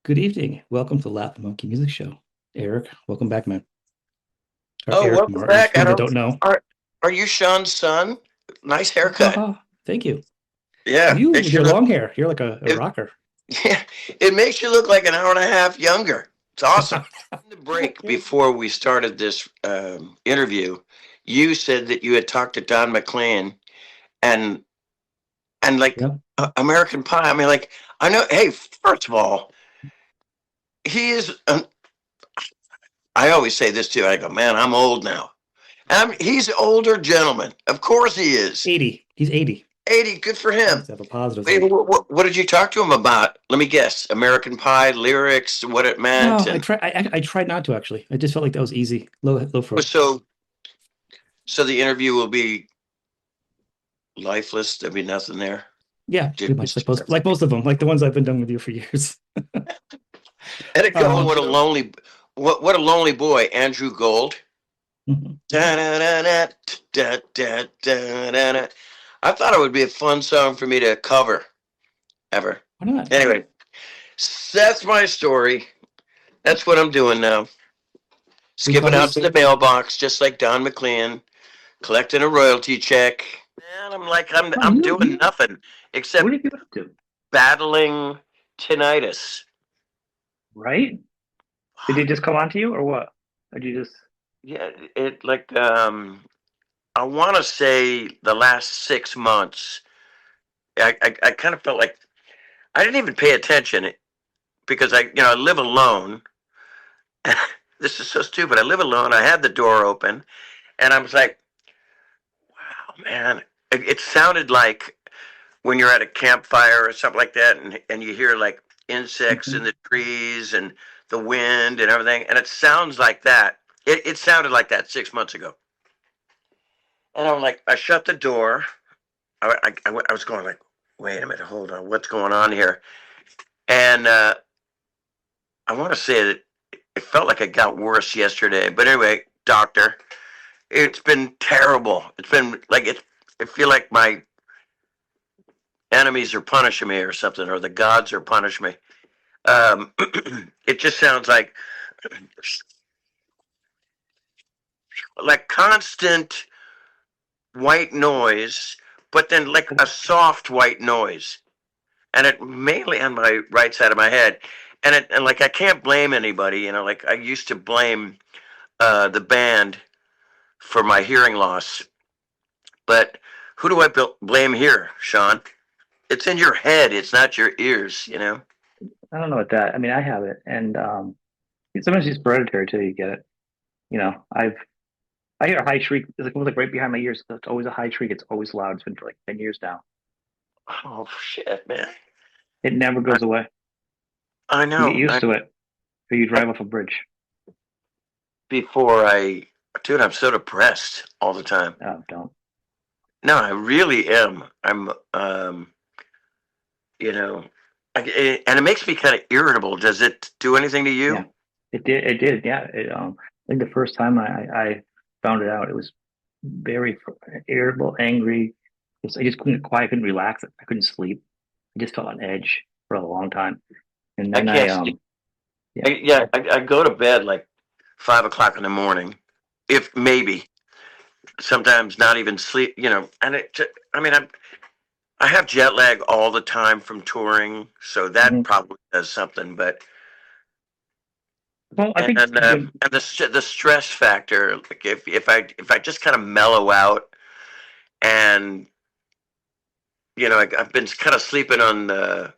Good evening. Welcome to the Laugh Monkey Music Show. Eric, welcome back, man. Or Oh, Eric welcome Martin, back. for I those that don't don't know. are you Sean's son? Nice haircut. Thank you. Yeah, You with makes you your look long hair, you're like a it, rocker. yeah, it makes you look like an hour and a half younger. It's awesome. In the break before we started this interview, you said that you had talked to Don McLean and like Yep. American Pie. I mean, like I know. Hey, first of all, he is. I always say this too. I go, man, I'm old now. He's an older gentleman. Of course he is. 80. He's 80. 80, good for He him. needs to have a positive Wait, thing. what did you talk to him about? Let me guess. American Pie lyrics, what it meant, No, I and try I tried not to actually. I just felt like that was easy. Low for so the interview will be lifeless. There'll be nothing there. yeah, pretty much like most of them, like the ones I've been done with you for years. And it go, Um, what a lonely boy, Andrew Gold. mhm. Da-da-da-da, da-da-da-da-da. I thought it would be a fun song for me to cover ever. Why not? Anyway, that's my story. That's what I'm doing now. We call Skipping out this to the mailbox, just like Don McLean, collecting a royalty check. And I'm like, oh, I'm doing nothing what except have you up to? battling tinnitus. Right? Did it just come onto you or what? Or did you just Yeah, it like I want to say the last 6 months. I kind of felt like I didn't even pay attention because I live alone. This is so stupid. I live alone. I had the door open, and I was like, wow, man. It sounded like when you're at a campfire or something like that, and you hear like insects in Mhm. the trees and the wind and everything, and it sounds like that. It sounded like that 6 months ago. And I'm like, I shut the door. I was going like, wait a minute, hold on, what's going on here? And I want to say that it felt like it got worse yesterday. But anyway, doctor, it's been terrible. It's been like I feel like my enemies are punishing me or something, or the gods are punishing me. It just sounds like constant white noise, but then like a soft white noise, and it mainly on my right side of my head, and like I can't blame anybody, like I used to blame the band for my hearing loss, but who do I blame here, Sean? It's in your head. It's not your ears. I don't know what that. I mean, I have it, and sometimes it's hereditary till you get it. I hear a high shriek. It's like almost like right behind my ears. So it's always a high shriek. It's always loud. It's been for like 10 years now. Oh shit, man! It never I, goes away. I You get know. used to it, or you I drive off a bridge. before I, dude, I'm so depressed all the time. Oh, don't. No, I really am. I'm, you know, and it makes me kind of irritable. Does it do anything to Yeah, you? it did. It did. Yeah. I think the first time I found it out, it was very irritable, angry. I just couldn't quiet. I couldn't relax. I couldn't sleep. I just felt on edge for a long time. And I then can't sleep. yeah. Yeah, I go to bed like 5 o'clock in the morning, if maybe. Sometimes not even sleep. And I mean, I have jet lag all the time from touring, so that Mhm. probably does something. But Well, I and think the stress factor, like if I just kind of mellow out, and I've been kind of sleeping on the,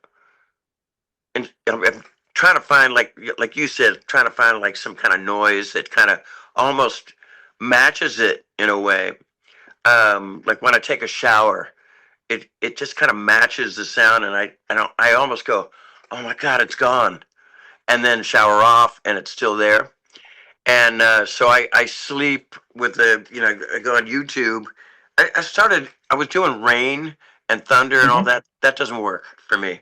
and I'm trying to find, like you said, trying to find like some kind of noise that kind of almost matches it in a way. Like when I take a shower, it just kind of matches the sound, and I almost go, oh my god, it's gone, and then shower off, and it's still there. And so I sleep with I go on YouTube. I was doing rain and thunder and all mhm, that. That doesn't work for me.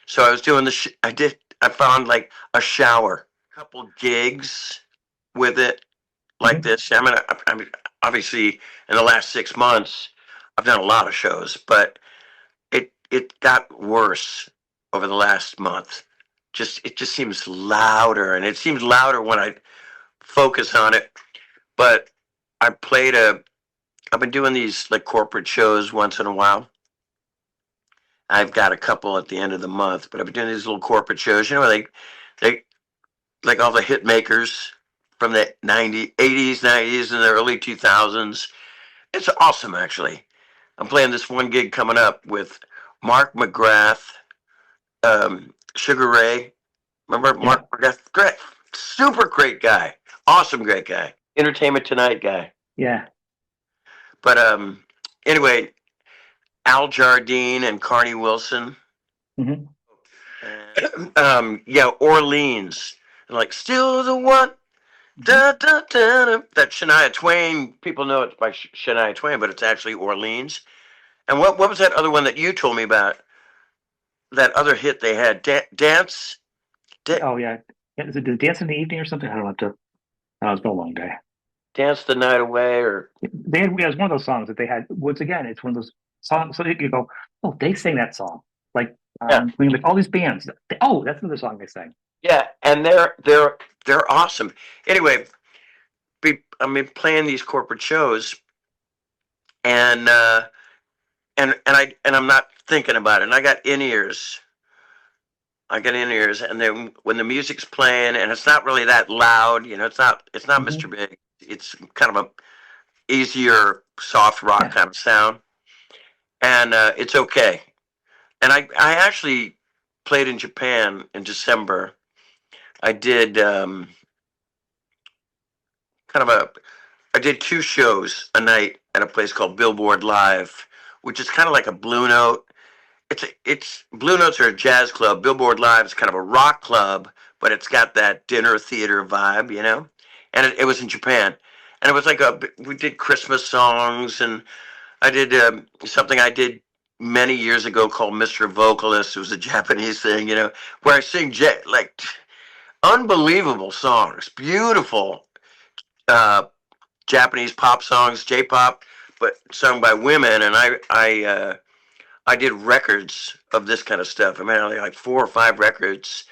So I was doing I found like a shower, couple gigs with it like mhm. this. I mean, obviously in the last 6 months, I've done a lot of shows, but it got worse over the last month. it just seems louder, and it seems louder when I focus on it. But I played a I've been doing these like corporate shows once in a while. I've got a couple at the end of the month, but I've been doing these little corporate shows. You know, they like all the hit makers from the 90s, 80s, 90s, and the early 2000s. It's awesome, actually. I'm playing this one gig coming up with Mark McGrath, Sugar Ray. Remember Yeah, Mark McGrath? Great, super great guy, awesome, great guy, Entertainment Tonight guy. yeah. But anyway, Al Jardine and Carney Wilson. Hmm. Yeah, Orleans. Like, still the one. Hmm. Da, da, da, da. That Shania Twain. People know it's by Shania Twain, but it's actually Orleans. And what was that other one that you told me about? That other hit they had, Dance. Oh yeah. Yeah, is it the dance in the evening or something? I don't have to. Oh, it's been a long day. Dance the Night Away, or They had, it was one of those songs that they had. Once again, it's one of those songs. So you go, oh, they sang that song. Like, yeah, I mean, like all these bands. Oh, that's another song they sang. yeah, and they're awesome. Anyway, I mean, playing these corporate shows, and I'm not thinking about it. And I got in ears, and then when the music's playing, and it's not really that loud, you know, it's not Mr. Hmm. Big. It's kind of a easier soft rock Yeah, kind of sound, and it's okay. And I actually played in Japan in December. I did kind of a I did two shows a night at a place called Billboard Live, which is kind of like a Blue Note. It's Blue Notes are a jazz club. Billboard Live is kind of a rock club, but it's got that dinner theater vibe, you know. And it was in Japan, and it was like we did Christmas songs, and I did something I did many years ago called Mr. Vocalist. It was a Japanese thing, you know, where I sing like unbelievable songs, beautiful uh, Japanese pop songs, J-pop, but sung by women. And I did records of this kind of stuff. I mean, I had like 4 or 5 records.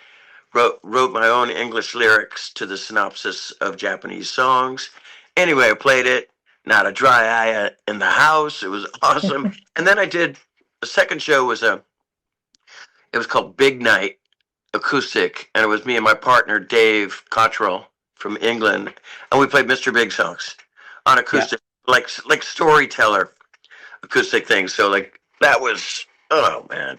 Wrote my own English lyrics to the synopsis of Japanese songs. Anyway, I played it. Not a dry eye in the house. It was awesome. And then I did the second show it was called Big Night Acoustic, and it was me and my partner Dave Cottrell from England, and we played Mr. Big songs on yeah. acoustic, like storyteller acoustic things. So like that was, oh man,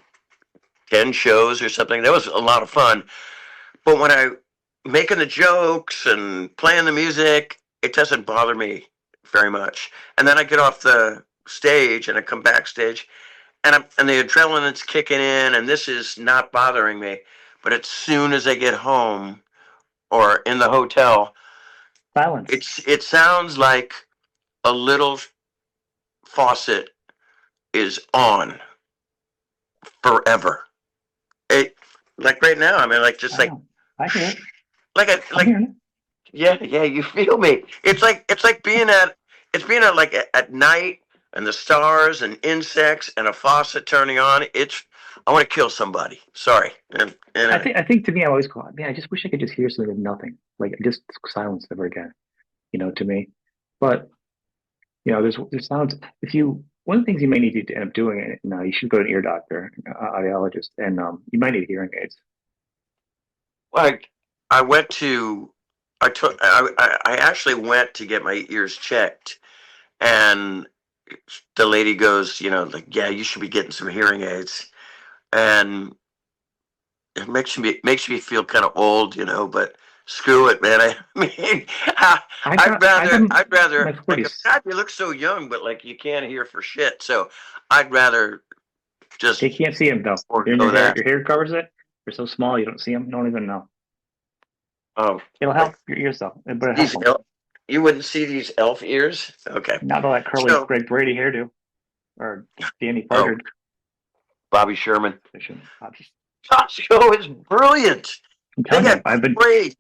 10 shows or something. That was a lot of fun. But when I making the jokes and playing the music, it doesn't bother me very much. And then I get off the stage and I come backstage, and the adrenaline's kicking in, and this is not bothering me. But as soon as I get home or in the hotel, Silence. it sounds like a little faucet is on forever. It like right now. I mean, like just I know. I hear it. I'm like hearing it. yeah, yeah. You feel me? It's like being at like at night, and the stars and insects and a faucet turning on. I want to kill somebody. Sorry. And I think to me, I always go, man, I just wish I could just hear something of nothing, like just silence ever again. To me. But there's sounds. If you one of the things you may need to end up doing, and you should go to an ear doctor, audiologist, and you might need hearing aids. like I went to I actually went to get my ears checked, and the lady goes, like, yeah, you should be getting some hearing aids. And it makes me feel kind of old, but screw it, man. I mean, I got I'd my rather like, 40s. God, you look so young, but like you can't hear for shit. So I'd rather just They can't see them though. They're in forego your hair. that. Your hair covers it. They're so small you don't see them. You don't even know. Um, It'll like help your ears though, but it'll help these them. you wouldn't see these elf ears. Okay, Not all that curly so Greg Brady hairdo or Danny oh, Partridge. Bobby Sherman. I shouldn't. Costco is brilliant. I'm They telling you, got I've been. great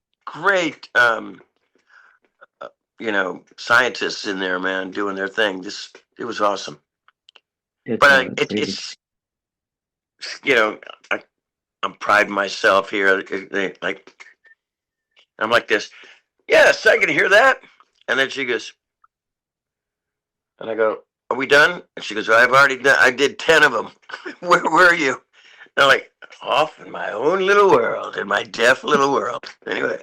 scientists in there, man, doing their thing. It was awesome. It's But crazy. you know, I, I'm priding myself here. Like I'm like this. Yes, I can hear that. And then she goes, and I go, "Are we done?" And she goes, well, "I've already done. I did 10 of them. Where were you?" And I'm like, "Off in my own little world, in my deaf little world." Anyway,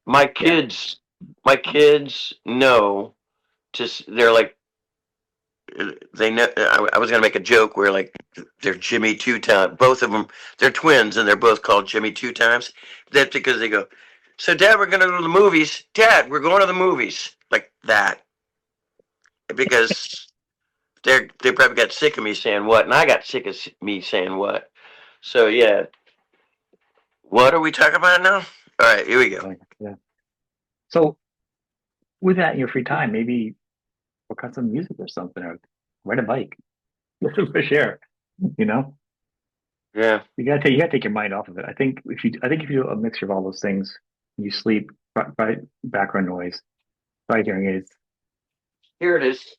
my Yeah. kids, my kids know. They're like they know. I was gonna make a joke where like they're Jimmy two times. Both of them, they're twins, and they're both called Jimmy two times. That's because they go. So, Dad, we're gonna go to the movies. Dad, we're going to the movies. Like that, because they probably got sick of me saying what, and I got sick of me saying what. So yeah, what are we talking about now? All right, here we go. Like, yeah. So with that in your free time, maybe work on some music or something, or ride a bike. For sure. You know, Yeah, you gotta take your mind off of it. I think if you do a mixture of all those things, you sleep, background noise, by hearing aids. here it is.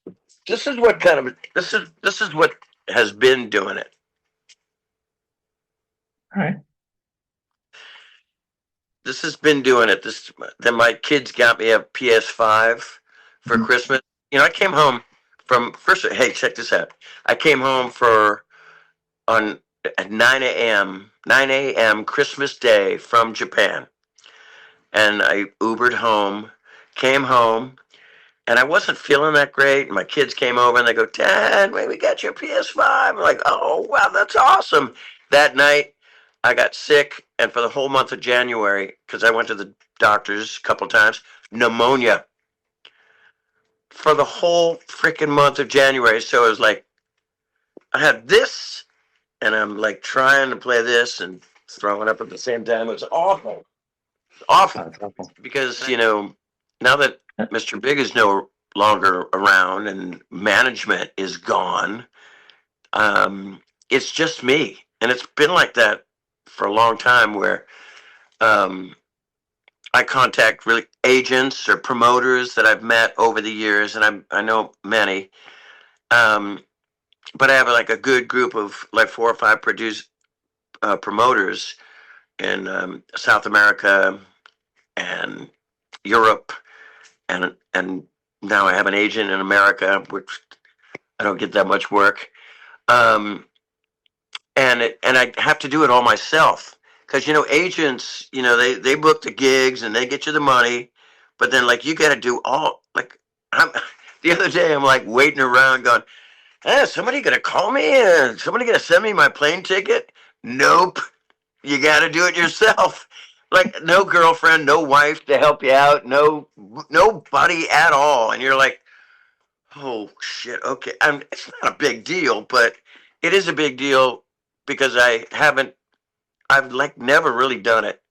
This is what kind of this is what has been doing it. All right. This has been doing it. This then my kids got me a PS5 for Mhm. Christmas. I came home from first. Hey, check this out. I came home for on at 9 a.m. Christmas Day from Japan, and I Ubered home. Came home, and I wasn't feeling that great. My kids came over and they go, "Dad, we got your PS5." I'm like, "Oh wow, that's awesome." That night, I got sick, and for the whole month of January, because I went to the doctors a couple times, pneumonia for the whole freaking month of January. So it was like I had this, and I'm like trying to play this and throwing up at the same time. It was awful, Oh, awful, that's awful. because now that Mr. Big is no longer around and management is gone, it's just me, and it's been like that for a long time. Where um, I contact really agents or promoters that I've met over the years, and I know many. Um, but I have like a good group of like 4 or 5 promoters in South America and Europe, and now I have an agent in America, which I don't get that much work. Um, and I have to do it all myself, because agents, they book the gigs and they get you the money, but then like you got to do all like I'm. The other day I'm like waiting around going, somebody gonna call me and somebody gonna send me my plane ticket? Nope, you got to do it yourself. Like no girlfriend, no wife to help you out, nobody at all, and you're like, oh shit. Okay, it's not a big deal, but it is a big deal because I've like never really done it.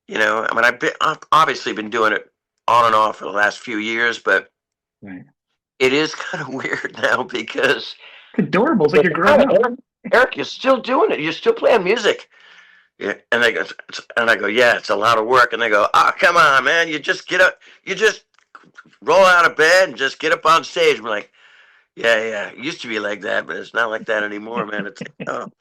I mean, I've obviously been doing it on and off for the last few years, but Right. it is kind of weird now because It's adorable. It's like like, you're growing "Oh, up. Eric, you're still doing it. You're still playing music." Yeah, and they go, and I go, "Yeah, it's a lot of work." And they go, "Ah, come on, man. You just get up, you just roll out of bed and just get up on stage." I'm like, "Yeah, yeah. It used to be like that, but it's not like that anymore, man. It's like, oh,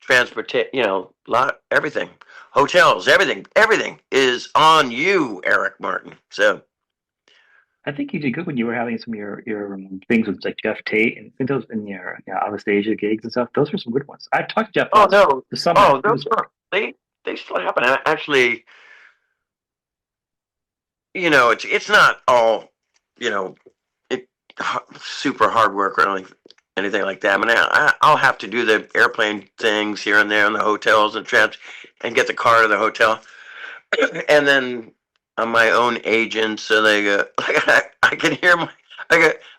transportation, lot everything, hotels, everything is on you, Eric Martin." So, I think you did good when you were having some of your things with like Jeff Tate and I think those in your out of Asia gigs and stuff. Those were some good ones. I talked to Jeff oh once no, this summer. oh It those was are they still happen. Actually, it's not all, you know, it super hard work or anything like that. I mean, I'll have to do the airplane things here and there in the hotels and trips, and get the car to the hotel, and then I'm my own agent. So they go, like, I can hear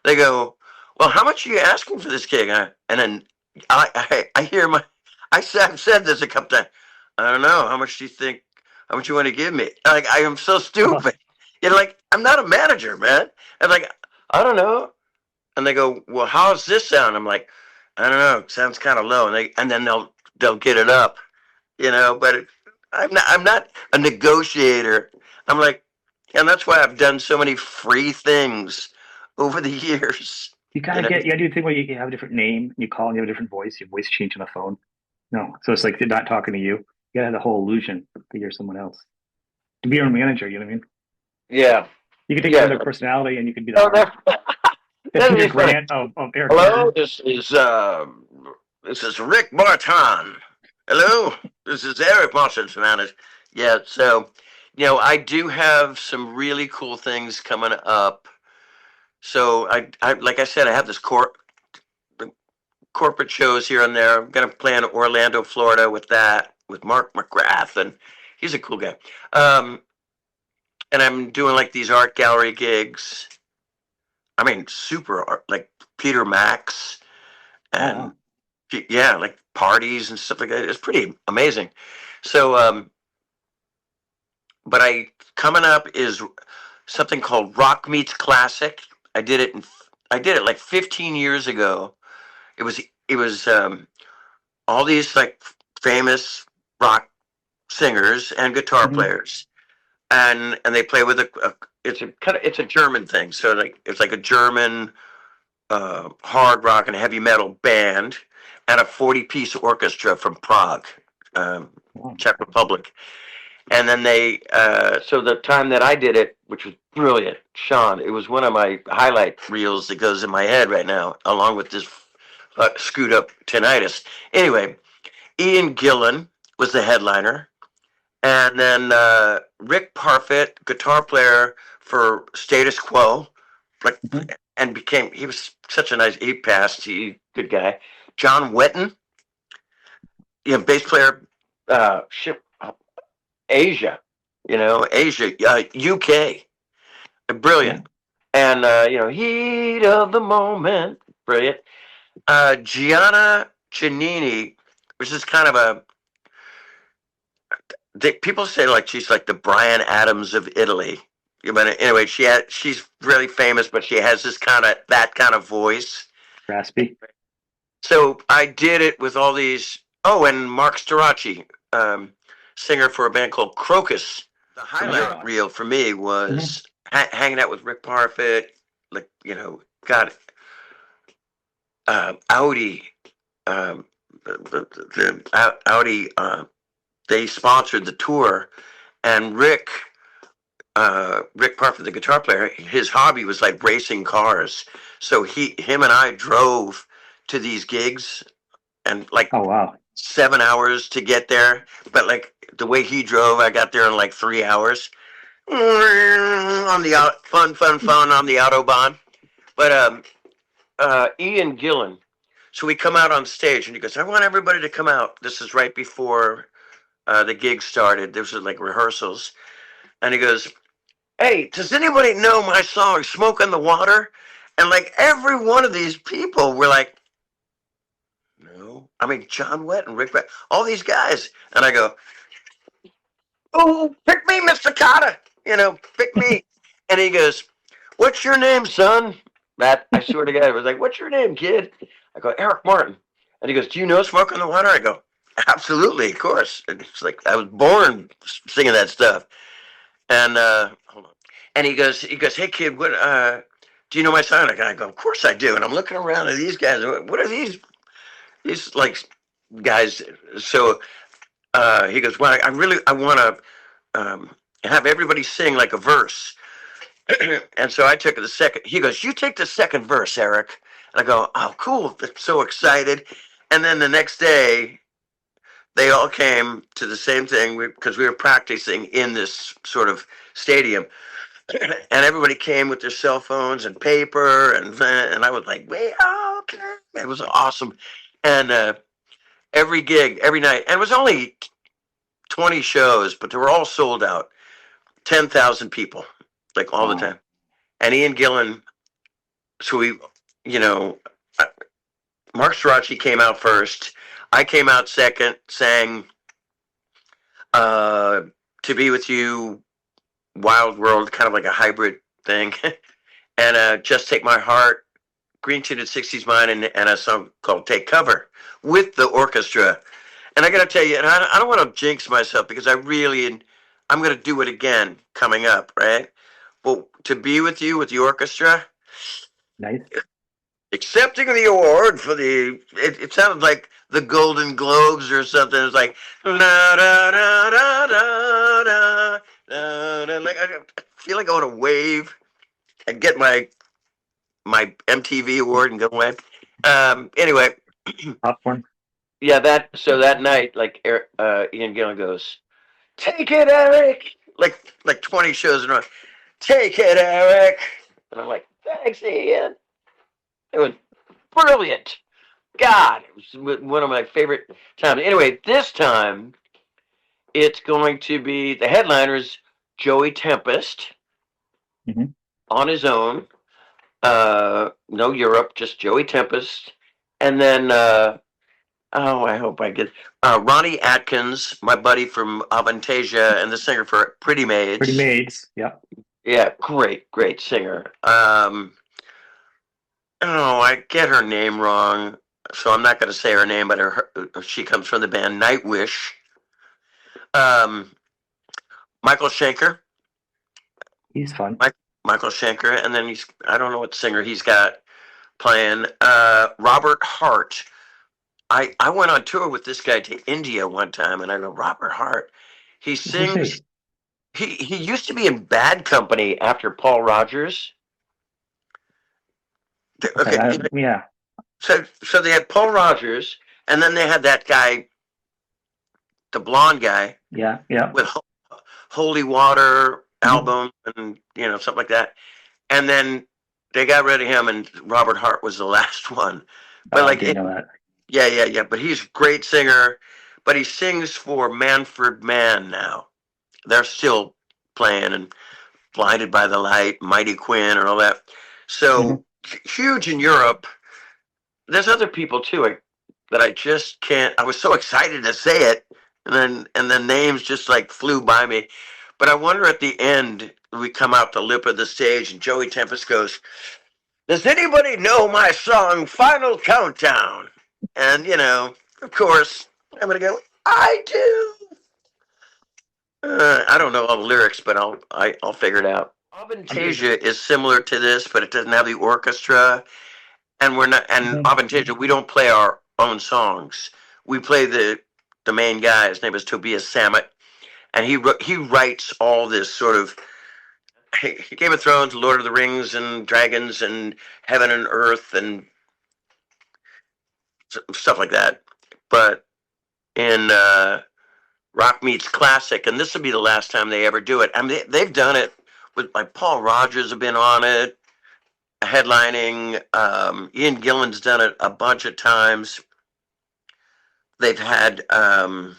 they go, well, how much are you asking for this gig? And then I hear I've said this a couple times. I don't know. How much do you think? How much you want to give me? Like, I am so stupid. Like, I'm not a manager, man. I'm like, I don't know. And they go, well, how's this sound? I'm like, I don't know. It sounds kind of low. And then they'll get it up, But I'm not a negotiator. I'm like, and that's why I've done so many free things over the years. you You know, gotta do the thing where you have a different name, you call and you have a different voice, your voice change on the phone. No. So it's like they're not talking to you. You gotta have the whole illusion that you're someone else. To be your own manager, you know what I mean? Yeah, You can take on yeah. their personality and you can be the Oh, heart. The that'd Peter be funny. Grant of air Hello, conditioning. this is Rick Martin. Hello, this is Eric Martin. Yeah, so I do have some really cool things coming up. So I like I said, I have this corporate shows here and there. I'm gonna play in Orlando, Florida with that with Mark McGrath, and he's a cool guy. Um, and I'm doing like these art gallery gigs. I mean, super art, like Peter Max Oh and wow. yeah, like parties and stuff like that. It's pretty amazing. So, but coming up is something called Rock Meets Classic. I did it. I did it like 15 years ago. It was all these like famous rock singers and guitar Hmm. players, and they play with it's a German thing. So like it's like a German hard rock and heavy metal band and a 40-piece orchestra from Prague, um, Wow. Czech Republic. And then so the time that I did it, which was brilliant, Sean, it was one of my highlight reels that goes in my head right now, along with this screwed up tinnitus. Anyway, Ian Gillan was the headliner. And then Rick Parfitt, guitar player for Status Quo, like, Hmm. and he was such a he passed, good guy. John Wetton, bass player, ship, Asia, Asia, UK, Yeah. brilliant. And, heat of the moment, brilliant. Gianna Giannini, which is kind of people say like she's like the Brian Adams of Italy. But anyway, she's really famous, but she has that kind of voice. Raspy. So I did it with all these. Oh, and Mark Storace, singer for a band called Crocus. The Right. highlight reel for me Hmm. was hanging out with Rick Parfitt, like got Audi, um, the Audi. They sponsored the tour, and Rick Parfitt, the guitar player, his hobby was like racing cars. So him and I drove to these gigs and like Oh wow. 7 hours to get there. But like the way he drove, I got there in like 3 hours on the fun on the autobahn. But Ian Gillan. So we come out on stage and he goes, "I want everybody to come out." This is right before the gig started. This was like rehearsals, and he goes, "Hey, does anybody know my song, Smoke on the Water?" And like every one of these people were like, "No." I mean, John Wett and all these guys. And I go, "Oh, pick me, Mr. Carter. Pick me." And he goes, "What's your name, son?" That, I swear to God, it was like, "What's your name, kid?" I go, "Eric Martin." And he goes, "Do you know Smoke on the Water?" I go, "Absolutely, of course." And it's like, I was born singing that stuff. And hold on. And he goes, "Hey kid, what do you know my song?" And I go, "Of course I do." And I'm looking around at these guys. What are these like guys? So he goes, "Well, I want to have everybody sing like a verse." And so I took the second. He goes, "You take the second verse, Eric." And I go, "Oh, cool!" I'm so excited. And then the next day, they all came to the same thing because we were practicing in this sort of stadium. And everybody came with their cell phones and paper, and I was like, "Wait, okay." It was awesome. And every gig, every night, and it was only 20 shows, but they were all sold out. 10,000 people, like all the Wow. time. And Ian Gillan, so you know, uh, Mark Strachey came out first. I came out second, sang uh, "To Be With You," "Wild World," kind of like a hybrid thing, and "Just Take My Heart," Green Tinted 60s Mind, and a song called Take Cover with the orchestra. And I got to tell you, and I don't want to jinx myself because I'm going to do it again coming up, right? Well, "To Be With You" with the orchestra, Nice. accepting the award for it sounded like the Golden Globes or something. It's like da da da da da da da. Like I feel like I want to wave and get my MTV award and go away. Anyway, Popcorn. yeah, that night, like Ian Gillan goes, "Take it, Eric!" Like 20 shows in a row. Take it, Eric. And I'm like, thanks, Ian. It was brilliant. God, it was one of my favorite times. Anyway, this time it's going to be the headliners Joey Tempest Hmm. on his own. No Europe, just Joey Tempest. And then, oh, I hope I get Ronnie Atkins, my buddy from Avantasia and the singer for Pretty Pretty Maids. Maids. Yeah. Yeah, great singer. Oh, I get her name wrong, so I'm not going to say her name, but she comes from the band Nightwish. Um, Michael Schenker, He's fun. Michael Schenker, and then I don't know what singer he's got playing. Robert Hart. I went on tour with this guy to India one time, and I go, Robert Hart. He Who's he? sings. He used to be in Bad Company after Paul Rogers. Okay. Okay, Yeah. so they had Paul Rogers, and then they had that guy, the blonde guy, Yeah. Yeah. with Holy Water Hmm. album and something like that. And then they got rid of him, and Robert Hart was the last one. Oh, But I like, didn't know that. yeah. But he's a great singer. But he sings for Manfred Mann now. They're still playing and Blinded by the Light, Mighty Quinn, and all that. Hmm. So huge in Europe. There's other people too that I just can't. I was so excited to say it, and the names just like flew by me. But I wonder at the end we come out the lip of the stage and Joey Tempest goes, "Does anybody know my song Final Countdown?" And of course, I'm gonna go, "I do." I don't know all the lyrics, but I'll figure it out. I'm, Avantasia is similar to this, but it doesn't have the orchestra. And we're not, and Mhm. Avantasia, we don't play our own songs. We play the main guy. His name is Tobias Sammet, and he writes all this sort of Game of Thrones, Lord of the Rings, and Dragons, and Heaven and Earth, and stuff like that. But in Rock Meets Classic, and this will be the last time they ever do it. I mean, they've done it with like Paul Rogers have been on it, headlining. Ian Gillan's done it a bunch of times. They've had a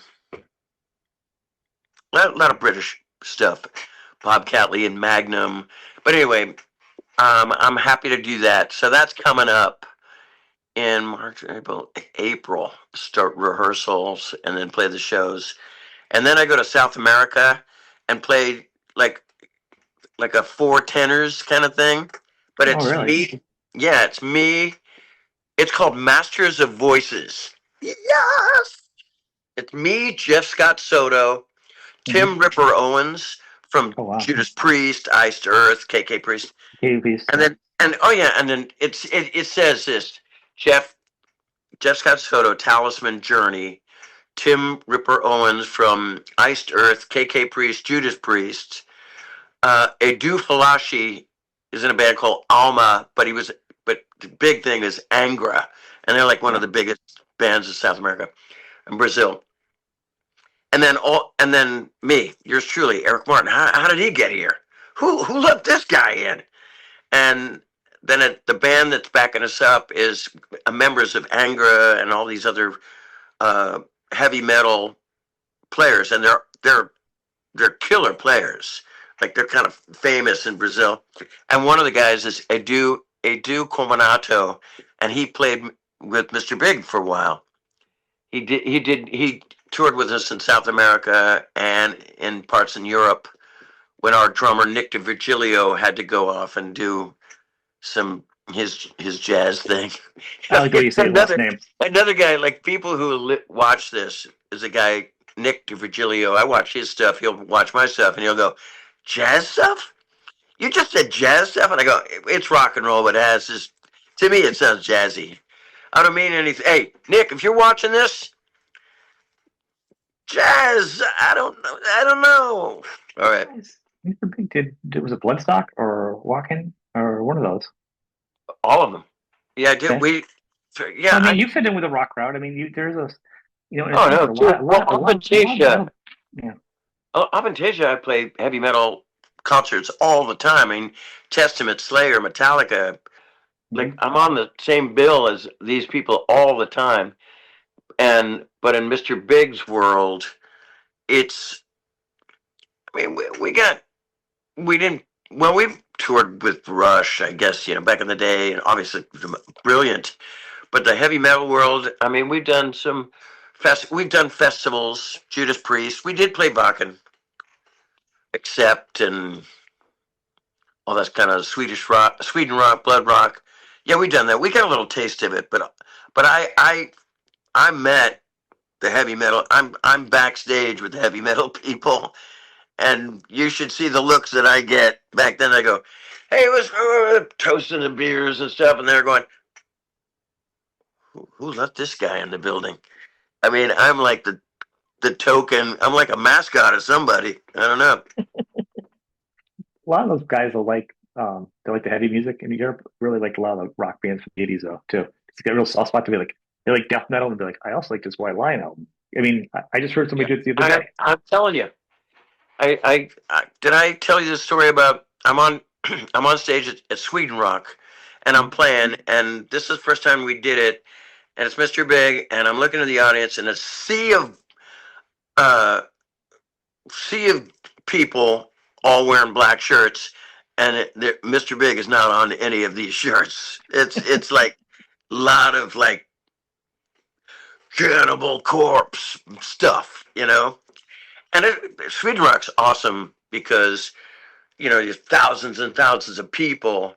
lot of British stuff, Bob Catley and Magnum. But anyway, I'm happy to do that. So that's coming up in March, April. Start rehearsals and then play the shows, and then I go to South America and play like a four tenors kind of thing. But Oh, it's really? me. Yeah, it's me. It's called Masters of Voices. Yes, it's me, Jeff Scott Soto, Hmm. Tim Ripper Owens from Oh, wow. Judas Priest, Iced Earth, KK Priest, KVs. and Yeah. then oh yeah, and then it says this: Jeff Scott Soto, Talisman Journey, Tim Ripper Owens from Iced Earth, KK Priest, Judas Priest, Edu Falashi is in a band called Alma, but the big thing is Angra, and they're like one of Yeah. the biggest bands in South America and Brazil. And then me, yours truly, Eric Martin. How did he get here? Who let this guy in? And then the band that's backing us up is members of Angra and all these other uh, heavy metal players, and they're killer players. Like they're kind of famous in Brazil. And one of the guys is Edu Cominato, and he played with Mr. Big for a while. He toured with us in South America and in parts in Europe when our drummer Nick DeVirgilio had to go off and do some his jazz thing. I like the way you say his last another name. another guy, like people who watch this, is a guy Nick DeVirgilio. I watch his stuff. He'll watch my stuff, and he'll go, "Jazz stuff? You just said jazz stuff?" And I go, "It's rock and roll, but it has this. To me, it sounds jazzy." I don't mean anything. Hey, Nick, if you're watching this, jazz. I don't know. I don't know. All right, Nice. Mr. Big was it Bloodstock or Walking or one of those? all of them. Yeah, did Okay. we? Well, Yeah, I mean, I. you fit in with the rock crowd. I mean, there's a, in a Oh sense, no, a dude. lot, a Well, lot, a up lot, in a lot, a lot Tasha, of, yeah, up in Tasha, I play heavy metal concerts all the time. I mean, Testament, Slayer, Metallica. Like mhm, I'm on the same bill as these people all the time. And but in Mr. Big's world, it's. I mean, we didn't. Well, we've toured with Rush, I guess, back in the day, and obviously brilliant. But the heavy metal world, I mean, we've done festivals, Judas Priest. We did play Bakken, Accept, and all that's kind of Swedish rock, Sweden rock, blood rock. Yeah, we done that. We got a little taste of it, but I met the heavy metal. I'm backstage with the heavy metal people, and you should see the looks that I get. Back then, I go, "Hey, let's toasting the beers and stuff," and they're going, "Who let this guy in the building?" I mean, I'm like the token. I'm like a mascot of somebody. I don't know. a lot of those guys will they like the heavy music in Europe. Really like a lot of the rock bands from the '80s though too. It's got a real soft spot to be like they like death metal and be like, I also like this White Lion album. I mean, I just heard Yeah, somebody do it the other day. I'm telling you. I did I tell you the story about I'm on I'm on stage at Sweden Rock, and I'm Mhm. playing, and this is the first time we did it, and it's Mr. Big, and I'm looking at the audience, and a uh sea of people all wearing black shirts, and Mr. Big is not on any of these shirts. It's like a lot of like Cannibal Corpse stuff. And Sweden Rock's awesome because there's thousands and thousands of people,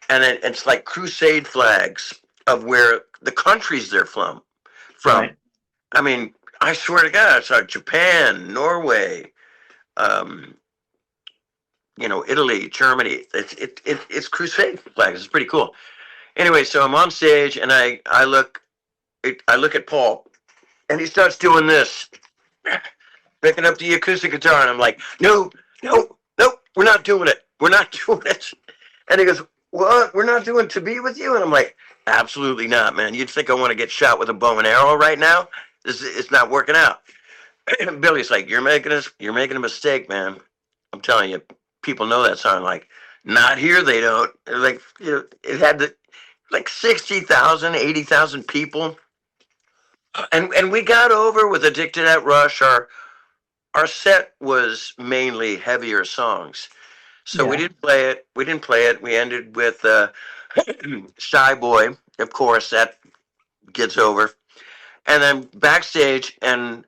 and it's like crusade flags of where the countries they're from. From, Right. I mean, I swear to God, I saw Japan, Norway, um, Italy, Germany. It's crusade flags. It's pretty cool. Anyway, so I'm on stage, and I look at Paul, and he starts doing this, picking up the acoustic guitar, and I'm like, no, no, no, we're not doing it. We're not doing it. And he goes, "What? We're not doing To Be With You?" And I'm like, "Absolutely not, man. You'd think I want to get shot with a bow and arrow right now? It's not working out." And Billy's like, "You're making a mistake, man. I'm telling you, people know that song. Like, not here, they don't. Like, it had like 60,000, 80,000 people. And we got over with Addicted at Rush. Our set was mainly heavier songs. So we Yeah. didn't play it. We didn't play it. We ended with Shy Boy. Of course, that gets over. And then backstage, and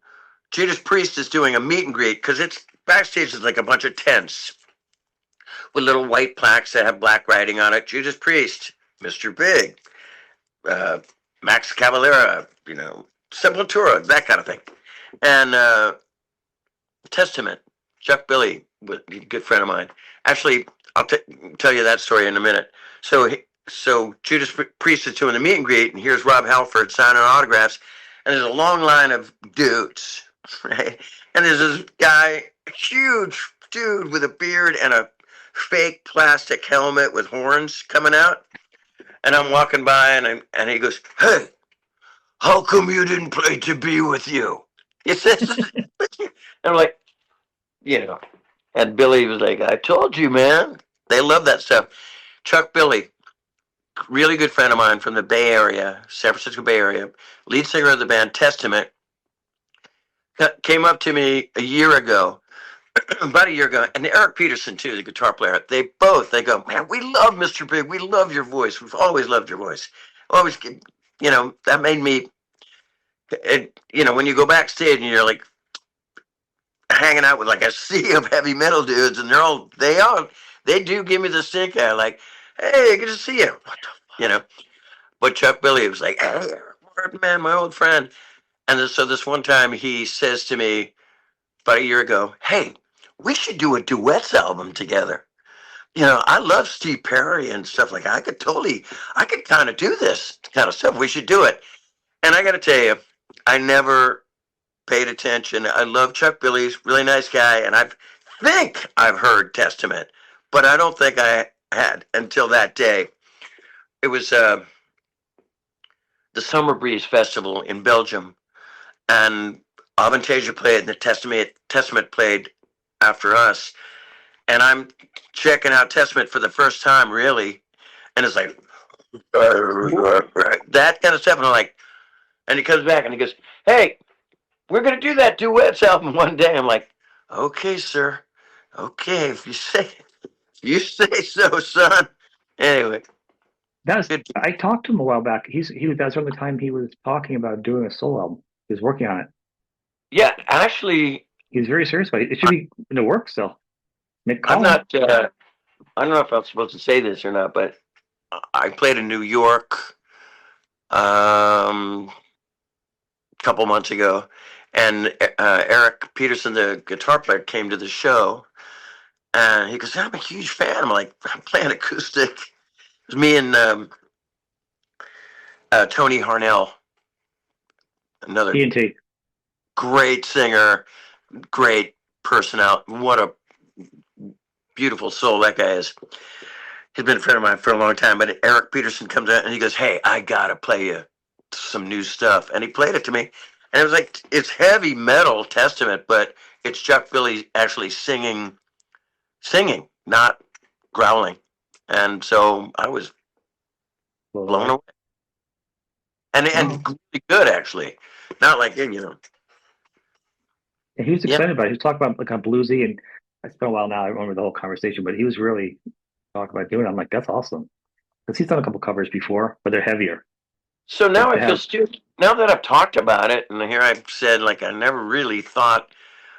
Judas Priest is doing a meet and greet because it's backstage is like a bunch of tents with little white plaques that have black writing on it. Judas Priest, Mr. Big, uh, Max Cavalera, Sepultura, that kind of thing. And Testament, Chuck Billy, a good friend of mine. Actually, I'll tell you that story in a minute. So Judas Priest is doing the meet and greet, and here's Rob Halford signing autographs, and there's a long line of dudes, right? And there's this guy, huge dude with a beard and a fake plastic helmet with horns coming out, and I'm walking by, and he goes, "Hey, how come you didn't play To Be With You?" He says, and I'm like, you know. And Billy was like, "I told you, man." They love that stuff. Chuck Billy, really good friend of mine from the Bay Area, San Francisco Bay Area, lead singer of the band Testament, came up to me a year ago, about a year ago, and Eric Peterson too, the guitar player. They go, "Man, we love Mr. Big. We love your voice. We've always loved your voice. Always, that made me. When you go backstage and you're like hanging out with like a sea of heavy metal dudes, and they do give me the stink eye, like, "Hey, good to see you." What the fuck? But Chuck Billy was like, "Hey, man, my old friend." And so this one time he says to me about a year ago, "Hey, we should do a duets album together." I love Steve Perry and stuff like that. I could kind of do this kind of stuff. We should do it. And I got to tell you, I never paid attention. I love Chuck Billy's really nice guy, and I think I've heard Testament, but I don't think I had until that day. It was the Summer Breeze Festival in Belgium, and Avantasia played, and the Testament played after us, and I'm checking out Testament for the first time, really, and it's like that kind of stuff, and I'm like, and he comes back and he goes, "Hey, we're gonna do that duets album one day." I'm like, "Okay, sir. Okay, if you say so, son." Anyway, That's good. I talked to him a while back. That's around the time he was talking about doing a solo album. He was working on it. Yeah, actually, He's very serious about it. It should be in the works still. Make I'm call him. not. I don't know if I'm supposed to say this or not, but I played in New York a couple months ago, and Eric Peterson, the guitar player, came to the show, and he goes, "I'm a huge fan." I'm like, "I'm playing acoustic." It was me and Tony Harnell, another TNT. great singer, great personality. What a beautiful soul that guy is. He's been a friend of mine for a long time. But Eric Peterson comes out and he goes, "Hey, I gotta play you some new stuff," and he played it to me, and it was like it's heavy metal Testament, but it's Chuck Billy actually singing, not growling, and so I was Blown blown away. away, and Oh. really good actually, not like And he was yeah. excited about it. He was talking about like kind of bluesy, and it's been a while now. I remember the whole conversation, but he was really talking about doing it. I'm like, that's awesome because he's done a couple covers before, but they're heavier. So now But I to feel have stupid. Now that I've talked about it, and here I've said, like, I never really thought,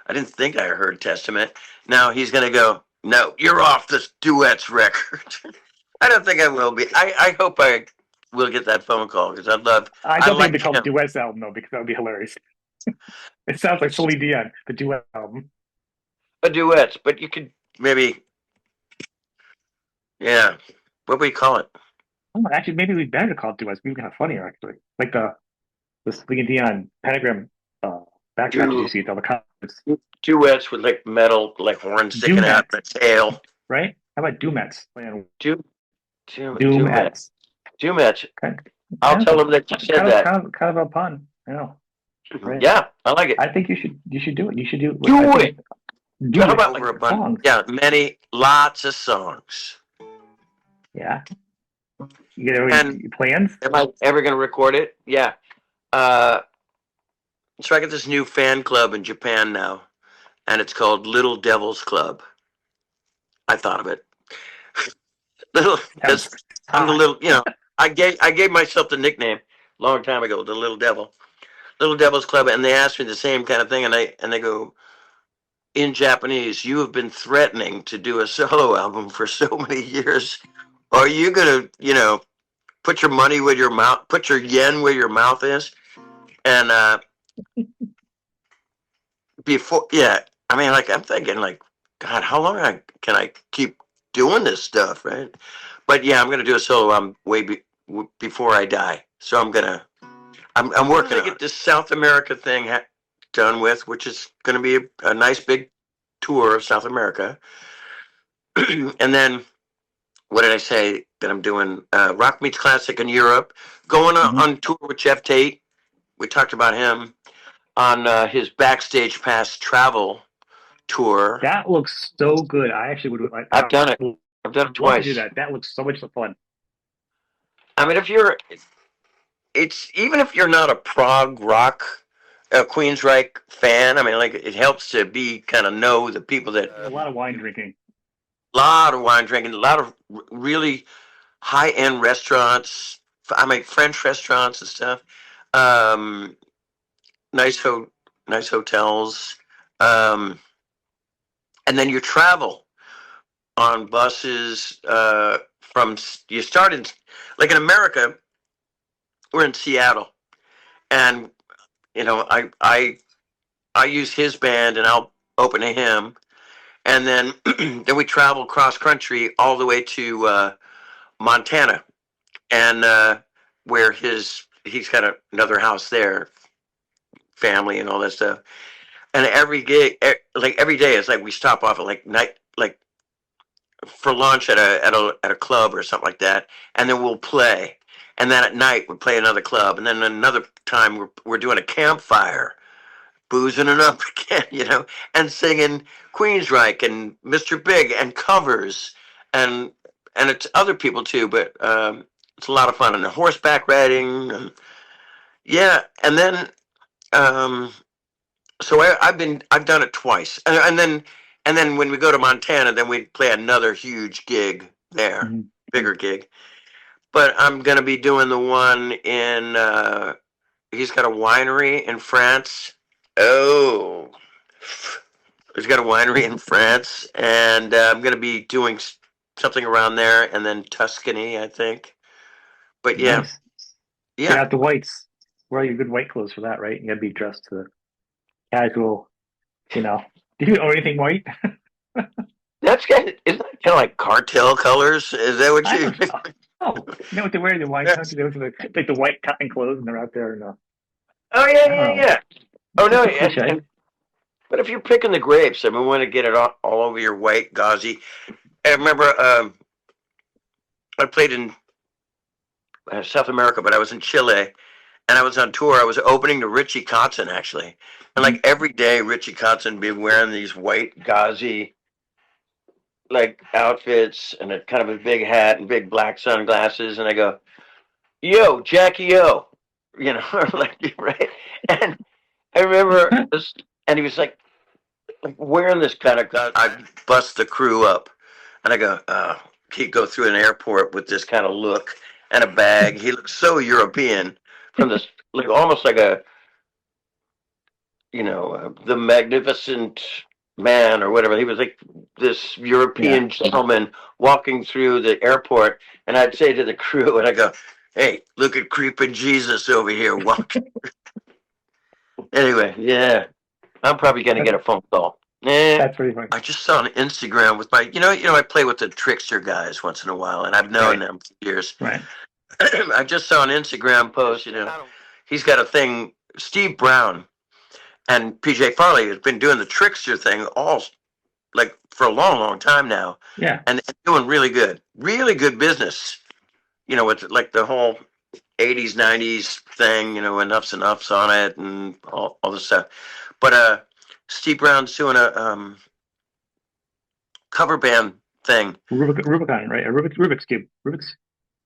I didn't think I heard Testament. Now he's going to go, "No, you're off this duets record." I don't think I will be. I hope I will get that phone call because I I don't think it'd like be called him. the duets album though, because that would be hilarious. It sounds like Celine Dion, the duet album. A duets, but you could maybe, yeah. What do we call it? Oh, actually, maybe we'd better call it duets. Maybe kind of funnier actually, like the Celine Dion pentagram backdrop. Did you Do see it? All the comments. duets with like metal, like horns sticking out Duets, the tail. right? How about Dumets? Playing Do, duets. Dumets. Duets. Kind I'll yeah, it's tell a him that you said that. kind of a pun. I know, right? Yeah, I like it. I think you should do it. You should do it. I Do think it. How do it about like over a bunch? songs. Yeah, lots of songs. Yeah, you get And any plans? am I ever going to record it? Yeah. Uh, so I got this new fan club in Japan now, and it's called Little Devils Club. I thought of it. Little, because Sounds I'm the hot. little, I gave myself the nickname a long time ago, the Little Devil. Little Devils Club, and they asked me the same kind of thing, and they go, in Japanese, "You have been threatening to do a solo album for so many years. Are you gonna, put your money where your mouth, put your yen where your mouth is?" And before, yeah, I mean, like I'm thinking, like, God, how long can I keep doing this stuff, right? But yeah, I'm gonna do a solo album before I die. So I'm working to get this South America thing done with, which is gonna be a nice big tour of South America, and then what did I say that I'm doing? Rock Meets Classic in Europe, going Hmm. on tour with Jeff Tate. We talked about him on his Backstage Pass travel tour. That looks so good. I actually would like. I've done it. I've done it Love to do twice. that. That looks so much fun. I mean, it's even if you're not a prog rock, Queensryche fan. I mean, like it helps to be kind of know the people that A lot of wine drinking. lot of wine drinking, a lot of really high end restaurants. I mean, French restaurants and stuff. Um, nice nice hotels, um, and then you travel on buses from you start in like in America. We're in Seattle, and I use his band, and I'll open to him, and then then we travel cross country all the way to Montana, and where he's got another house there, family and all that stuff. And every gig, like every day, it's like we stop off at like night, like for lunch at a club or something like that, and then we'll play. And then at night we play another club, and then another time we're doing a campfire, boozing it up again, and singing Queensryche and Mr. Big and covers, and it's other people too, but it's a lot of fun, and the horseback riding, and yeah, and then um, so I've done it twice, and then when we go to Montana, then we play another huge gig there, Hmm. bigger gig. But I'm gonna be doing the one in. He's got a winery in France. Oh, he's got a winery in France, and I'm gonna be doing something around there, and then Tuscany, I think. But yeah, Nice. Get yeah, out the whites. Wear your good white clothes for that, right? You gotta be dressed to casual, you know. Do you own anything white? that's kind. Isn't that kind of like cartel colors? Is that what I you? don't know. Oh, you know what they wear? The white, don't you? They wear like the white cotton clothes, and they're out there. And Oh yeah, I don't yeah, know. yeah. Oh no, It's a and cliche. but if you're picking the grapes, I mean, we want to get it all over your white, gauzy. I remember I played in South America, but I was in Chile and I was on tour. I was opening to Richie Kotzen actually, and Mhm. like every day, Richie Kotzen would be wearing these white, gauzy like outfits and a kind of a big hat and big black sunglasses, and I go, "Yo, Jackie O," like right. And I remember this, and he was like wearing this kind of. I bust the crew up. And I go, he'd go through an airport with this kind of look and a bag. He looked so European from this, like almost like the magnificent man or whatever. He was like this Yeah, European gentleman walking through the airport. And I'd say to the crew, and I go, hey, look at creeping Jesus over here walking. Anyway, yeah, I'm probably going to that, get a phone call. Eh, that's pretty funny. I just saw on Instagram with my, I play with the trickster guys once in a while, and I've known Right, them for years. right. I just saw an Instagram post, he's got a thing, Steve Brown and PJ Farley has been doing the trickster thing all like for a long, long time now, Yeah, and doing really good business, with like the whole 80s, 90s thing, enough's enough's on it and all this stuff. But Steve Brown's doing a cover band thing. Rubicon, right? Rubik's cube. Rubik's.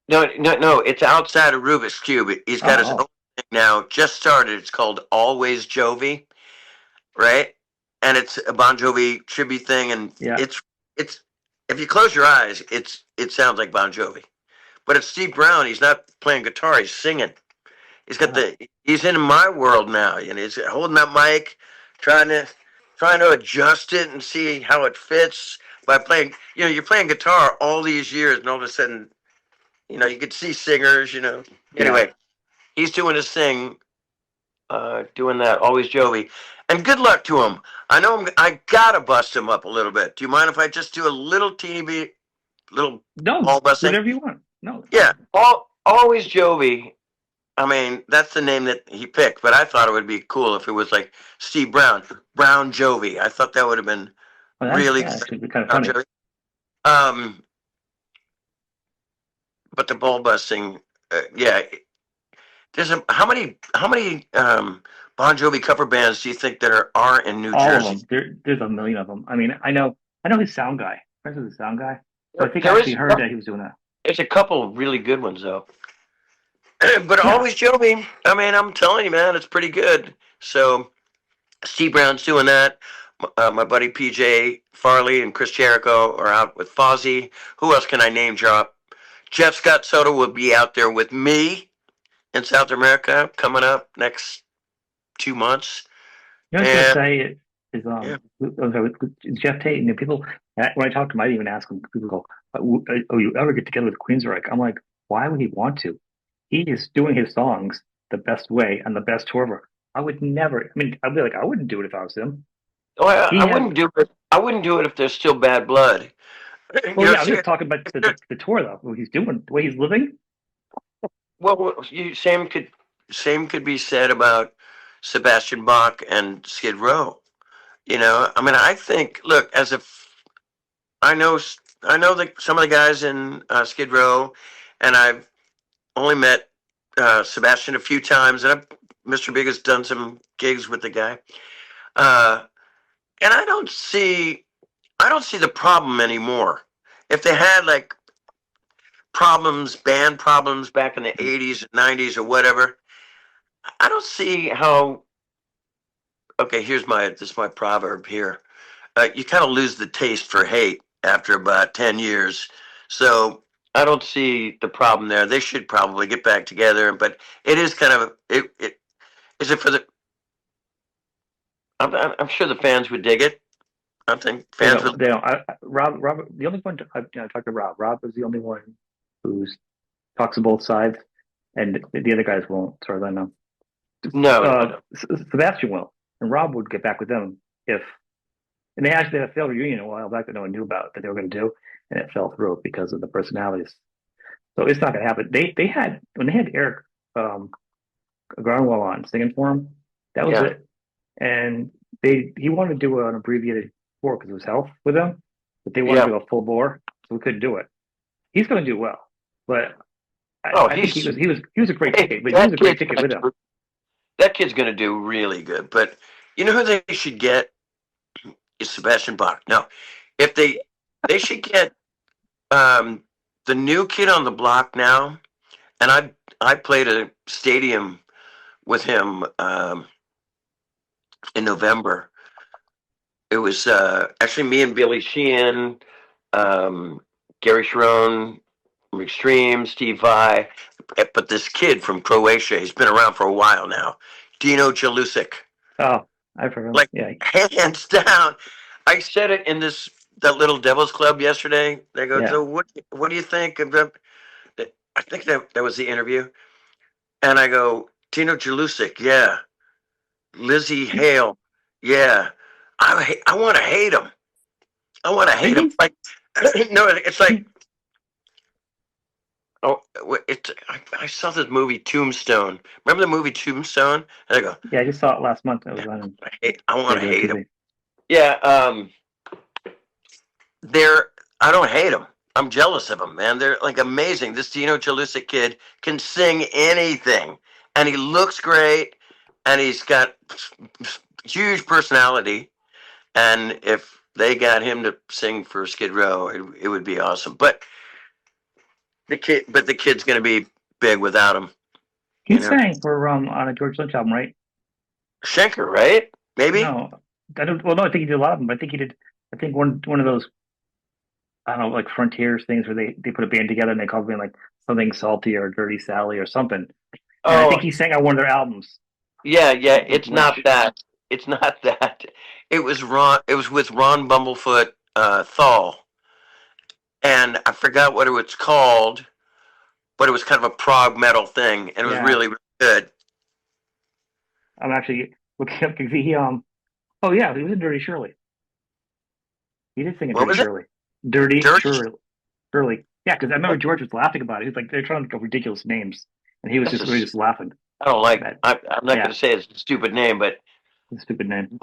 No, no, no. It's outside of Rubik's Cube. He's got his Oh, own thing now. Just started. It's called Always Jovi, right? And it's a Bon Jovi tribute thing, and yeah. it's if you close your eyes, it sounds like Bon Jovi. But it's Steve Brown. He's not playing guitar. He's singing. Wow. He's in my world now, and he's holding that mic, trying to adjust it and see how it fits by playing. You're playing guitar all these years, and all of a sudden you could see singers. Yeah. Anyway, he's doing his thing, doing that, always Jovi. And good luck to him. I know I gotta bust him up a little bit. Do you mind if I just do a little teeny bit, little No, ball do busting? whatever you want. No, it's Yeah, fine. always Jovi. I mean, that's the name that he picked, but I thought it would be cool if it was like Steve Brown, Brown Jovi. I thought that would have been Well, that's really yeah, actually be kind of Brown funny. Jovi. Um, but the ball busting, yeah, how many Bon Jovi cover bands do you think are in New All of Jersey? them. There's a million of them. I mean, I know his sound guy. Friends with the sound guy. So I think I There actually is heard that he was doing that. there's a couple of really good ones though. But Yeah. always Jovi. I mean, I'm telling you, man, it's pretty good. So Steve Brown's doing that. My buddy PJ Farley and Chris Jericho are out with Fozzy. Who else can I name drop? Jeff Scott Soto will be out there with me in South America coming up next 2 months. You know what I was And gonna say is yeah, Jeff Tate and people when I talk to him, I even ask him. People go, "Oh, you ever get together with Queensryche?" I'm like, "Why would he want to? He is doing his songs the best way and the best tour ever. I would never. I mean, I'd be like, I wouldn't do it if I was him. oh, I He has, wouldn't do it. I wouldn't do it if there's still bad blood. You Well, know, yeah, I'm just talking about the tour though. What he's doing, the way he's living. same could be said about Sebastian Bach and Skid Row. You know, I mean, I think, look, I know, I know that some of the guys in Skid Row, and I've only met Sebastian a few times, and Mr. Big has done some gigs with the guy, uh, and I don't see the problem anymore. If they had like band problems back in the '80s and '90s or whatever, I don't see how. Okay, this is my proverb here. You kind of lose the taste for hate after about 10 years. So I don't see the problem there. They should probably get back together, but it is kind of, it is it for the, I'm sure the fans would dig it. I think They fans would, don't. They don't. Rob, the only one I talked to Rob. Rob is the only one who's talks to both sides, and the other guys won't, as far as I know. no, no, no. Sebastian will, and Rob would get back with them if. And they actually had a failed reunion a while back that no one knew about that they were going to do, and it fell through because of the personalities. So it's not going to happen. They had when they had Eric Garnwell on singing for him. That was Yeah. it, and he wanted to do an abbreviated tour because of his health with them, but they wanted to Yeah. do a full bore, so we couldn't do it. He's going to do well, but Oh, I think he's, he was a great hey, ticket, but he was a great ticket with them. that kid's going to do really good. But you know who they should get is Sebastian Bach. No, if they should get um, the new kid on the block now, and I played a stadium with him in November. It was actually me and Billy Sheehan, um, Gary Sharon from Extreme, Steve Vai, but this kid from Croatia, he's been around for a while now, Dino Jalusic. Oh, I've heard him. Like Yeah, hands down. I said it in that little Devil's Club yesterday. They go, yeah. so what do you think of I think that was the interview. And I go, Dino Jalusic, yeah. Lizzie Hale, yeah. I want to hate him. I want to hate him. Maybe Like, no, it's like, oh, I saw this movie Tombstone. Remember the movie Tombstone? And I go, yeah, I just saw it last month. It was on I want to regular hate him. TV. Yeah, they're, I don't hate them. I'm jealous of them, man. They're like amazing. This Dino Jalusic kid can sing anything, and he looks great, and he's got huge personality. And if they got him to sing for Skid Row, it would be awesome. But the kid's going to be big without him. He You know, sang for on a George Lynch album, right? Schenker, right? Maybe. No, I don't. Well, no, I think he did a lot of them. I think he did. I think one of those I don't know, like Frontiers things where they put a band together and they called it like something salty or Dirty Sally or something. And I Oh, think he sang on one of their albums yeah, yeah. with It's not Lynch. that. It's not that. It was Ron. It was with Ron Bumblefoot Thal, and I forgot what it was called, but it was kind of a prog metal thing, and it was Yeah, really, really good. I'm actually looking up because he oh yeah, he was in Dirty Shirley. He did sing in What Dirty was it? Shirley. Dirty Dirty. Shirley. Yeah, because I remember George was laughing about it. He was like they're trying to go ridiculous names, and he was That's just really a, just laughing I don't like. at I'm not going yeah, to say it's a stupid name, but the stupid name.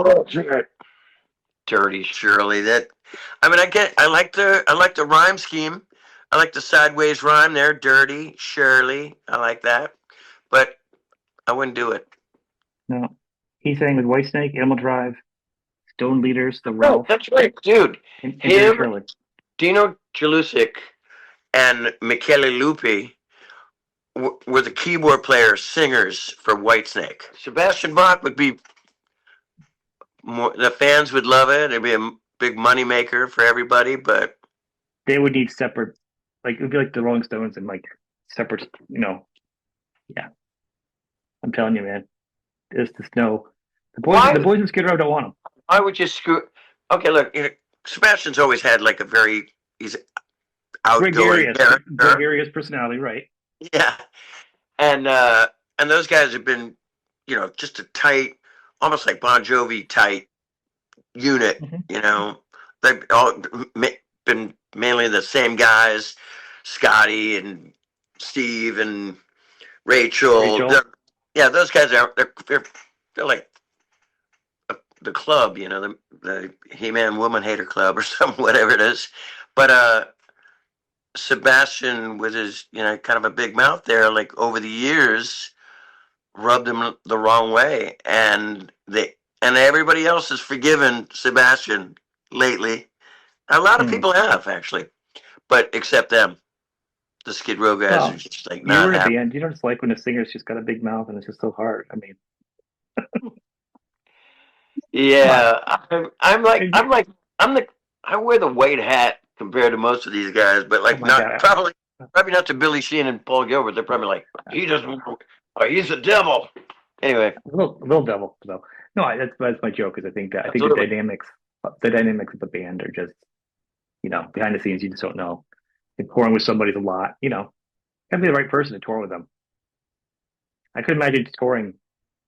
Dirty Shirley. That. I mean, I like the rhyme scheme. I like the sideways rhyme there. Dirty Shirley. I like that, but I wouldn't do it. No, he sang with Whitesnake, Animal Drive, Stone Leaders, The Oh, Ralph, that's right, dude. and Dirty Him, Shirley. Dino Jalusic, and Michele Lupi were the keyboard players, singers for Whitesnake. Sebastian Bach would be more. The fans would love it. It'd be a big money maker for everybody. But They would need separate, like it would be like the Rolling Stones and like separate, yeah. I'm telling you, man, there's just no why? the boys in Skid Row don't want them. I would just screw. Okay, look, Sebastian's always had like a very he's outgoing character. Gregarious personality, right? Yeah, and those guys have been, just a tight, almost like Bon Jovi tight unit. Hmm. You know, they've all been mainly the same guys, Scotty and Steve and Rachel. Rachel. Yeah, those guys are they're like the club, the He-Man Woman Hater Club or something, whatever it is. But Sebastian with his kind of a big mouth there, like over the years, rubbed him the wrong way, and everybody else has forgiven Sebastian lately. A lot of Hmm. people have actually, but except them. The Skid Row guys are Well, just like you not were in a happy. band. You don't just like when a singer's just got a big mouth and it's just so hard. I mean, come on. Yeah, I'm like It- I'm like I'm the I wear the white hat compared to most of these guys, but oh like my not God. probably not to Billy Sheehan and Paul Gilbert. They're probably like he doesn't. Oh, he's the devil. Anyway, A little devil though. No, that's my joke. Is I think absolutely. the dynamics of the band are just behind the scenes. You just don't know. And touring with somebody's a lot. Gotta be the right person to tour with them. I could imagine touring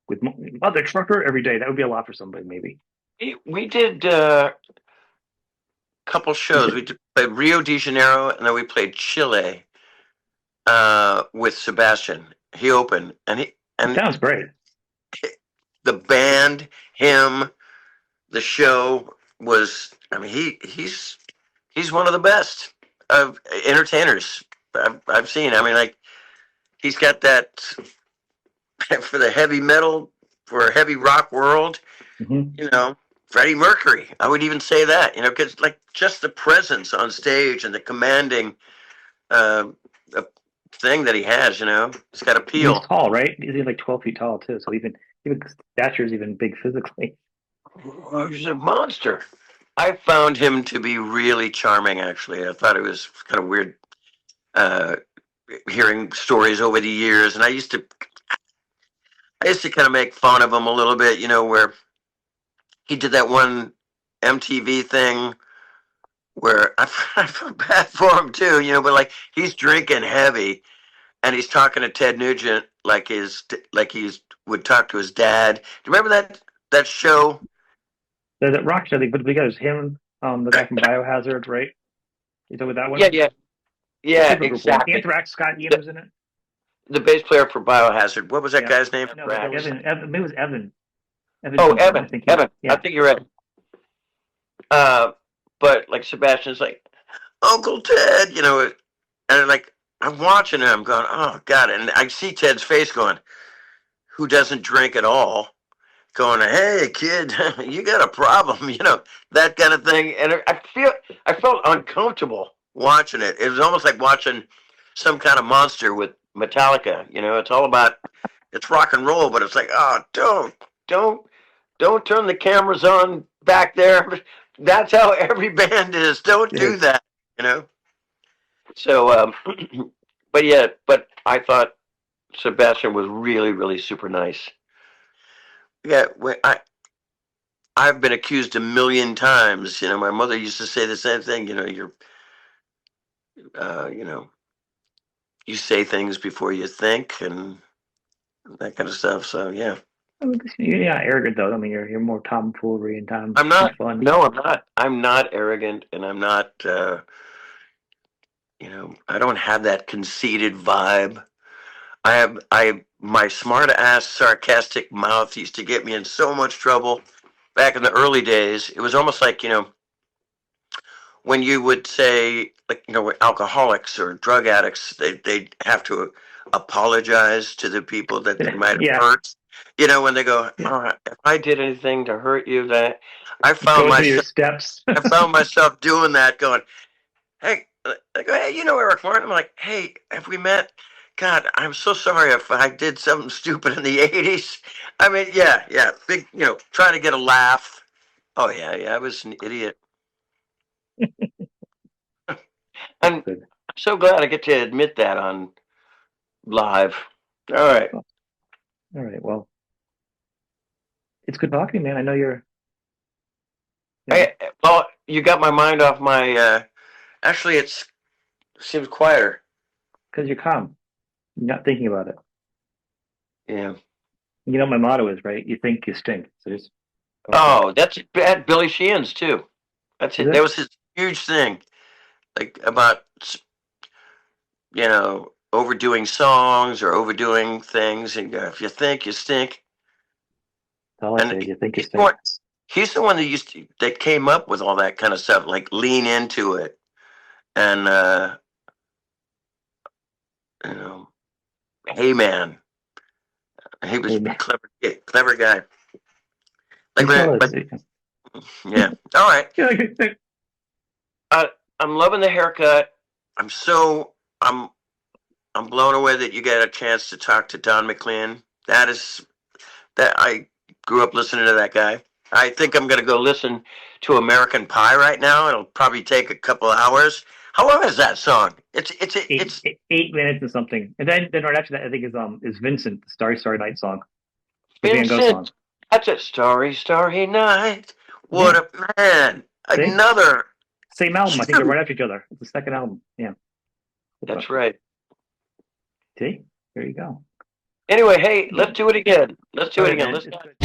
with Mother Trucker every day. That would be a lot for somebody, maybe. We did a couple shows. Played Rio de Janeiro, and then we played Chile with Sebastian. He opened, It and sounds great. the band, him, the show was. I mean, he's one of the best of entertainers I've seen. I mean, like he's got that for the heavy metal, for a heavy rock world. Hmm. You know, Freddie Mercury. I would even say that. Because like just the presence on stage and the commanding uh, uh, thing that he has. It's got He's appeal. tall, right? He's like 12 feet tall too. So even stature is even big physically. Oh, he's a monster. I found him to be really charming. Actually, I thought it was kind of weird uh, hearing stories over the years, and I used to kind of make fun of him a little bit. Where he did that one MTV thing where I felt bad for him too. But like he's drinking heavy and he's talking to Ted Nugent like he's would talk to his dad. Do you remember that show? There's that rock show, but because him, the guy from Biohazard, right? Is that with that Yeah, one? yeah, What's the yeah, other group one? exactly. Anthrax. Scott Ian The, was in it. the bass player for Biohazard. What was that Yeah. guy's name? No, Brad. Maybe it was Evan. Evan Oh, something. I'm Evan. thinking. Evan. I Yeah. think you're right. Uh, but like Sebastian's like Uncle Ted, and like I'm watching him, going, oh God, and I see Ted's face going, who doesn't drink at all, going, hey kid, you got a problem, that kind of thing, and I felt uncomfortable watching it. It was almost like watching some kind of monster with Metallica. It's all about it's rock and roll, but it's like, oh, don't don't turn the cameras on back there. That's how every band is. Don't It do is. that, you know. So, but yeah, but I thought Sebastian was really, really super nice. Yeah, I've been accused a million times. My mother used to say the same thing. Uh, you know, you say things before you think and that kind of stuff. So yeah, I mean, you're not arrogant though. I mean, you're more tomfoolery and I'm and not. fun. No, I'm not. I'm not arrogant, and I'm not. I don't have that conceited vibe. My smart ass sarcastic mouth used to get me in so much trouble back in the early days. It was almost like, when you would say, like, alcoholics or drug addicts, they have to apologize to the people that they might have Yeah. hurt. When they go, Yeah. all right, if I did anything to hurt you, that I found Going through your myself steps. I found myself doing that, going, hey, I go, hey, Eric Martin. I'm like, hey, have we met? God, I'm so sorry if I did something stupid in the '80s. I mean, yeah, yeah, big, trying to get a laugh. Oh yeah, yeah, I was an idiot, and That's I'm good. so glad I get to admit that on live. All right, Well, all right. Well, it's good talking, man. I know you're, you know, hey, well, you got my mind off my. Actually, it seems quieter. because you're calm. You're not thinking about it. Yeah. You know what my motto is, right? You think, you stink. So just go for it. Oh, that's bad. Billy Sheehan's too. That's Is it. That it? was his huge thing, like about overdoing songs or overdoing things. And if you think, you stink. That's all I And say. You think you he's the one. stink. He's the one that came up with all that kind of stuff, like lean into it. And you know, hey man, he was Amen. clever guy. He Like, still is. but yeah. All right. Yeah, Uh, I'm loving the haircut. I'm so I'm blown away that you got a chance to talk to Don McLean. That I grew up listening to that guy. I think I'm going to go listen to American Pie right now. It'll probably take a couple of hours. How long is that song? eight, It's 8 minutes or something. And then right after that, I think is Vincent, the Starry Starry Night song, the Van Gogh Vincent. song. That's a starry, starry night. What Yeah. a man! See, Another. same album. I think they're Shoot. right after each other. It's the second album. Yeah. That's right. See, there you go. Anyway, hey, let's All do it again. Let's do it right, again. man. Let's It's good.